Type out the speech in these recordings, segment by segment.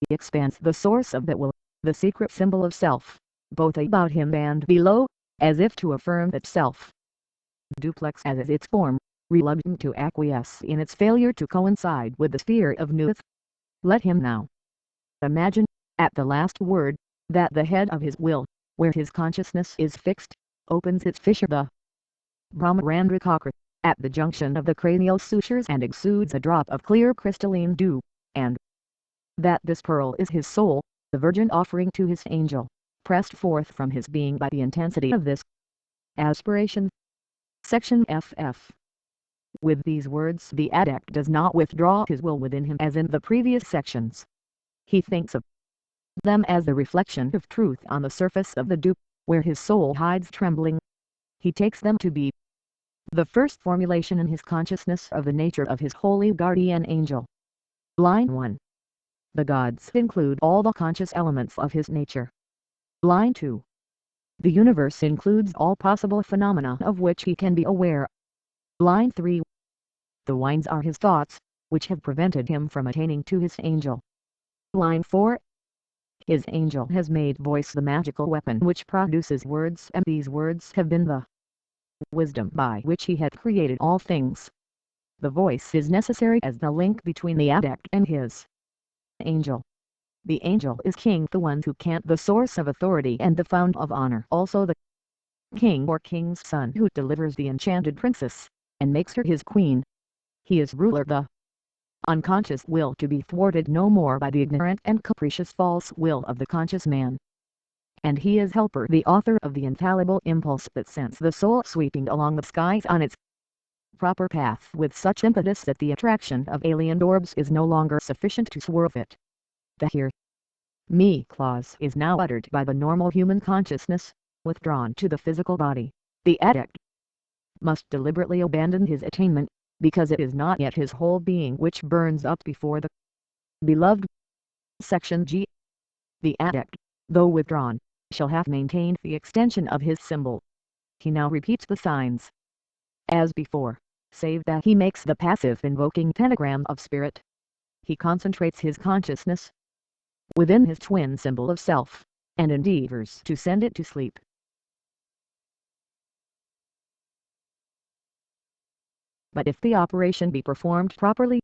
He expands the source of that will, the secret symbol of self, both about him and below, as if to affirm that self, duplex as is its form, reluctant to acquiesce in its failure to coincide with the sphere of nouth. Let him now imagine, at the last word, that the head of his will, where his consciousness is fixed, opens its fissure, the Brahmarandrakakra, at the junction of the cranial sutures, and exudes a drop of clear crystalline dew, and that this pearl is his soul, the virgin offering to his angel, pressed forth from his being by the intensity of this aspiration. Section FF. With these words the adept does not withdraw his will within him as in the previous sections. He thinks of them as the reflection of truth on the surface of the dew, where his soul hides trembling. He takes them to be the first formulation in his consciousness of the nature of his holy guardian angel. Line 1. The gods include all the conscious elements of his nature. Line 2. The universe includes all possible phenomena of which he can be aware. Line 3. The winds are his thoughts, which have prevented him from attaining to his angel. Line 4. His angel has made voice the magical weapon which produces words, and these words have been the wisdom by which he had created all things. The voice is necessary as the link between the adept and his angel. The angel is king, the one who can, the source of authority and the fount of honor, also the king or king's son who delivers the enchanted princess, and makes her his queen. He is ruler, the unconscious will to be thwarted no more by the ignorant and capricious false will of the conscious man. And he is helper, the author of the infallible impulse that sends the soul sweeping along the skies on its proper path with such impetus that the attraction of alien orbs is no longer sufficient to swerve it. The "hear me" clause is now uttered by the normal human consciousness, withdrawn to the physical body. The adept must deliberately abandon his attainment, because it is not yet his whole being which burns up before the beloved. Section G. The adept, though withdrawn, shall have maintained the extension of his symbol. He now repeats the signs as before, save that he makes the passive invoking pentagram of spirit. He concentrates his consciousness within his twin symbol of self, and endeavors to send it to sleep. But if the operation be performed properly,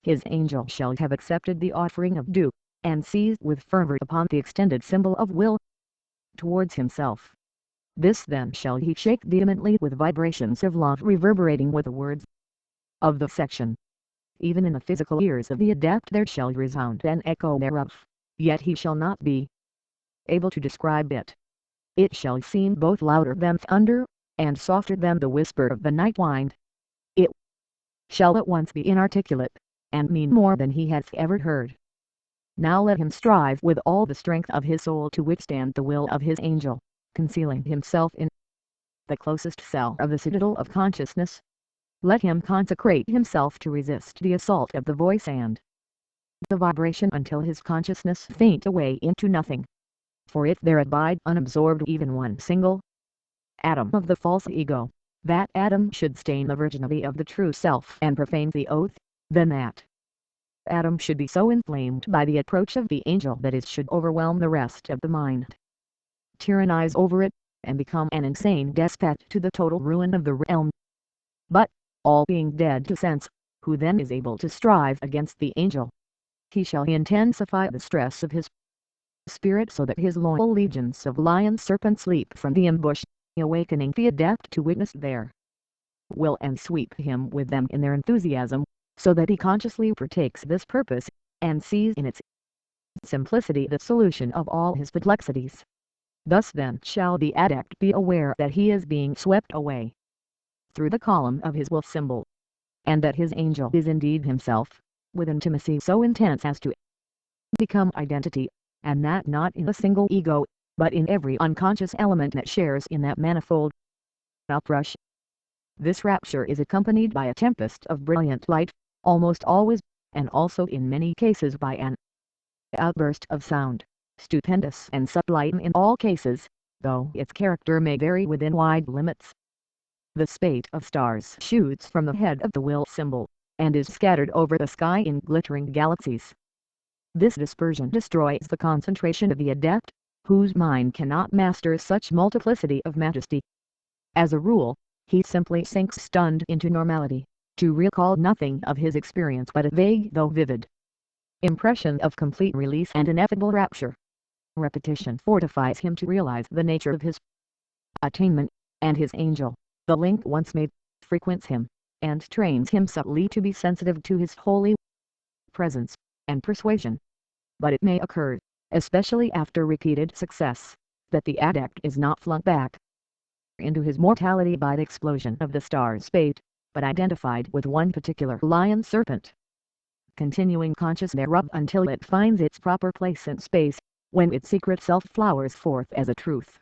his angel shall have accepted the offering of dew, and seized with fervor upon the extended symbol of will towards himself. This then shall he shake vehemently with vibrations of love reverberating with the words of the section. Even in the physical ears of the adept there shall resound an echo thereof, yet he shall not be able to describe it. It shall seem both louder than thunder, and softer than the whisper of the night wind. It shall at once be inarticulate, and mean more than he has ever heard. Now let him strive with all the strength of his soul to withstand the will of his angel, concealing himself in the closest cell of the citadel of consciousness. Let him consecrate himself to resist the assault of the voice and the vibration until his consciousness faint away into nothing. For if there abide unabsorbed even one single atom of the false ego, that atom should stain the virginity of the true self and profane the oath, then that atom should be so inflamed by the approach of the angel that it should overwhelm the rest of the mind, tyrannize over it, and become an insane despot to the total ruin of the realm. But, all being dead to sense, who then is able to strive against the angel? He shall intensify the stress of his spirit so that his loyal legions of lion serpents leap from the ambush, awakening the adept to witness their will and sweep him with them in their enthusiasm, so that he consciously partakes this purpose, and sees in its simplicity the solution of all his perplexities. Thus then shall the adept be aware that he is being swept away through the column of his will symbol, and that his angel is indeed himself, with intimacy so intense as to become identity, and that not in a single ego, but in every unconscious element that shares in that manifold uprush. This rapture is accompanied by a tempest of brilliant light, almost always, and also in many cases by an outburst of sound, stupendous and sublime in all cases, though its character may vary within wide limits. The spate of stars shoots from the head of the will symbol, and is scattered over the sky in glittering galaxies. This dispersion destroys the concentration of the adept, whose mind cannot master such multiplicity of majesty. As a rule, he simply sinks stunned into normality, to recall nothing of his experience but a vague though vivid impression of complete release and ineffable rapture. Repetition fortifies him to realize the nature of his attainment, and his angel, the link once made, frequents him, and trains him subtly to be sensitive to his holy presence and persuasion. But it may occur, especially after repeated success, that the adept is not flung back into his mortality by the explosion of the star's fate, but identified with one particular lion serpent, continuing conscious thereof until it finds its proper place in space, when its secret self flowers forth as a truth,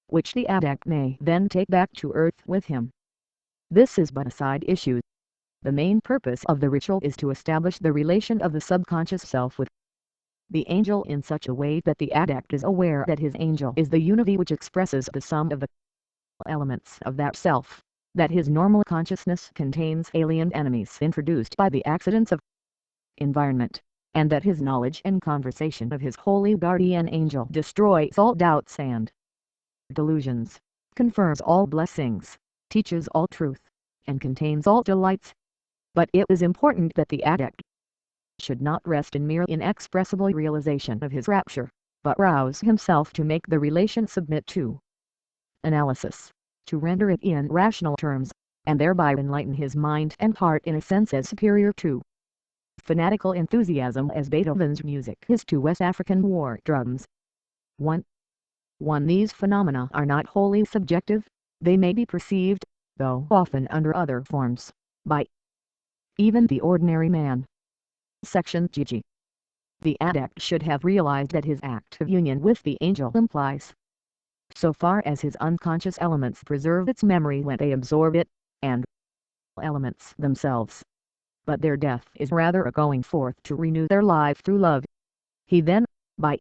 which the adept may then take back to earth with him. This is but a side issue. The main purpose of the ritual is to establish the relation of the subconscious self with the angel in such a way that the adept is aware that his angel is the unity which expresses the sum of the elements of that self, that his normal consciousness contains alien enemies introduced by the accidents of environment, and that his knowledge and conversation of his holy guardian angel destroys all doubts and delusions, confirms all blessings, teaches all truth, and contains all delights. But it is important that the adept should not rest in mere inexpressible realization of his rapture, but rouse himself to make the relation submit to analysis, to render it in rational terms, and thereby enlighten his mind and heart in a sense as superior to fanatical enthusiasm as Beethoven's music is to West African war drums. 1. These phenomena are not wholly subjective. They may be perceived, though often under other forms, by even the ordinary man. Section GG. The adept should have realized that his act of union with the angel implies, so far as his unconscious elements preserve its memory when they absorb it, and elements themselves, but their death is rather a going forth to renew their life through love. He then, by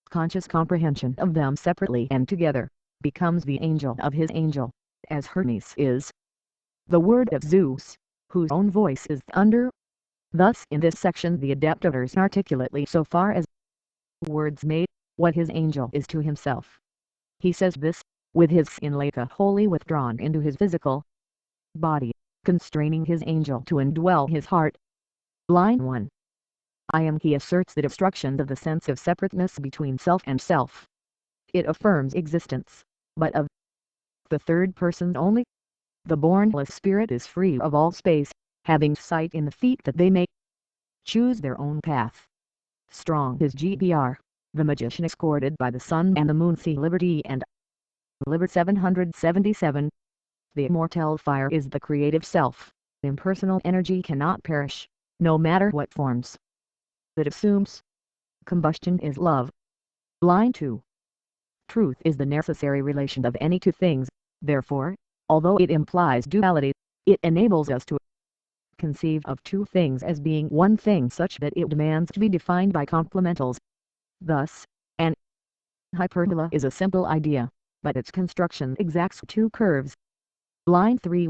conscious comprehension of them separately and together, becomes the angel of his angel, as Hermes is the word of Zeus, whose own voice is thunder. Thus in this section the adept utters articulately so far as words made, what his angel is to himself. He says this, with his inleta wholly withdrawn into his physical body, constraining his angel to indwell his heart. Line 1. I am. He asserts the destruction of the sense of separateness between self and self. It affirms existence, but of the third person only. The bornless spirit is free of all space, having sight in the feet that they may choose their own path. Strong is GBR, the magician escorted by the sun and the moon. See Liberty and Liber 777. The immortal fire is the creative self. Impersonal energy cannot perish, no matter what forms it assumes. Combustion is love. Line 2. Truth is the necessary relation of any two things, therefore, although it implies duality, it enables us to conceive of two things as being one thing such that it demands to be defined by complementals. Thus, an hyperbola is a simple idea, but its construction exacts two curves. Line 3.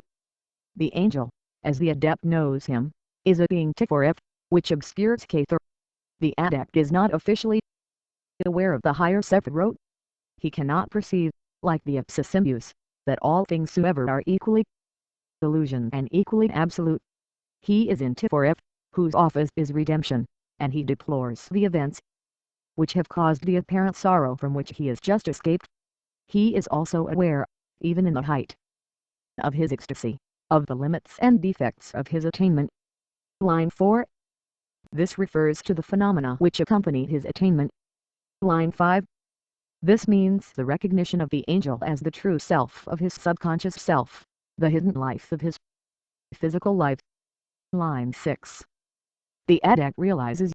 The angel, as the adept knows him, is a being T4F, which obscures K3. The adept is not officially aware of the higher Sephirot. He cannot perceive, like the Ipsisymbus, that all things soever are equally illusion and equally absolute. He is in T4F, whose office is redemption, and he deplores the events which have caused the apparent sorrow from which he has just escaped. He is also aware, even in the height of his ecstasy, of the limits and defects of his attainment. Line 4. This refers to the phenomena which accompany his attainment. Line 5. This means the recognition of the angel as the true self of his subconscious self, the hidden life of his physical life. Line 6. The adept realizes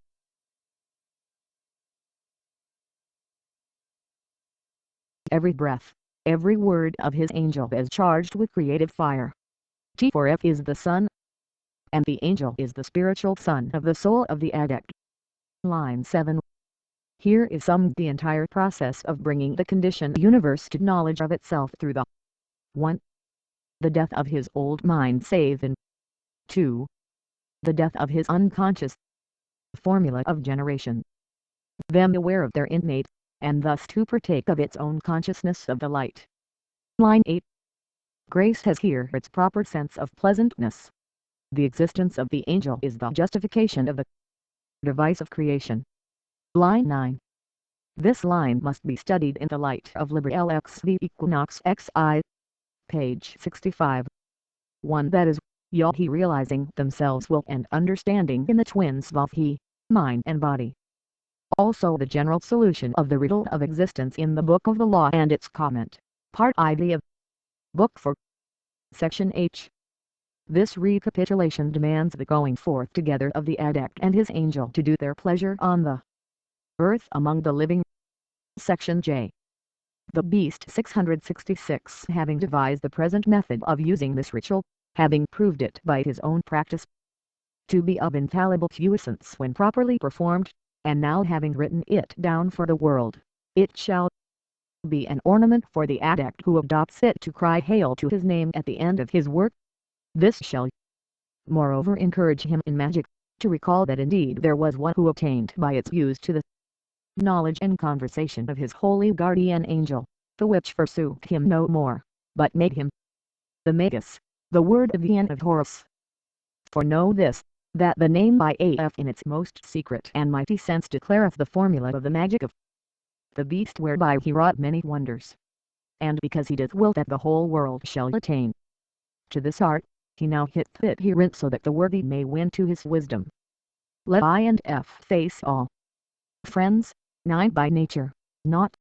every breath, every word of his angel is charged with creative fire. T4F is the sun, and the angel is the spiritual son of the soul of the adept. Line 7. Here is summed the entire process of bringing the conditioned universe to knowledge of itself through the 1. The death of his old mind save in 2. The death of his unconscious formula of generation. Them aware of their innate, and thus to partake of its own consciousness of the light. Line 8. Grace has here its proper sense of pleasantness. The existence of the angel is the justification of the device of creation. Line 9. This line must be studied in the light of Liber LX the Equinox XI, page 65. 1. That is, he realizing themselves will and understanding in the twins of he, mind and body. Also the general solution of the riddle of existence in the Book of the Law and its comment, Part ID of Book 4, Section H. This recapitulation demands the going forth together of the adept and his angel to do their pleasure on the earth among the living. Section J. The beast 666 having devised the present method of using this ritual, having proved it by his own practice to be of infallible puissance when properly performed, and now having written it down for the world, it shall be an ornament for the adept who adopts it to cry hail to his name at the end of his work. This shall moreover encourage him in magic, to recall that indeed there was one who attained by its use to the knowledge and conversation of his holy guardian angel, the which forsook him no more, but made him the Magus, the word of the end of Horus. For know this, that the name by AF in its most secret and mighty sense declareth the formula of the magic of the beast whereby he wrought many wonders. And because he doth will that the whole world shall attain to this art, he now hitt it herein so that the worthy may win to his wisdom. Let I and F face all. Friends, 9 by nature, not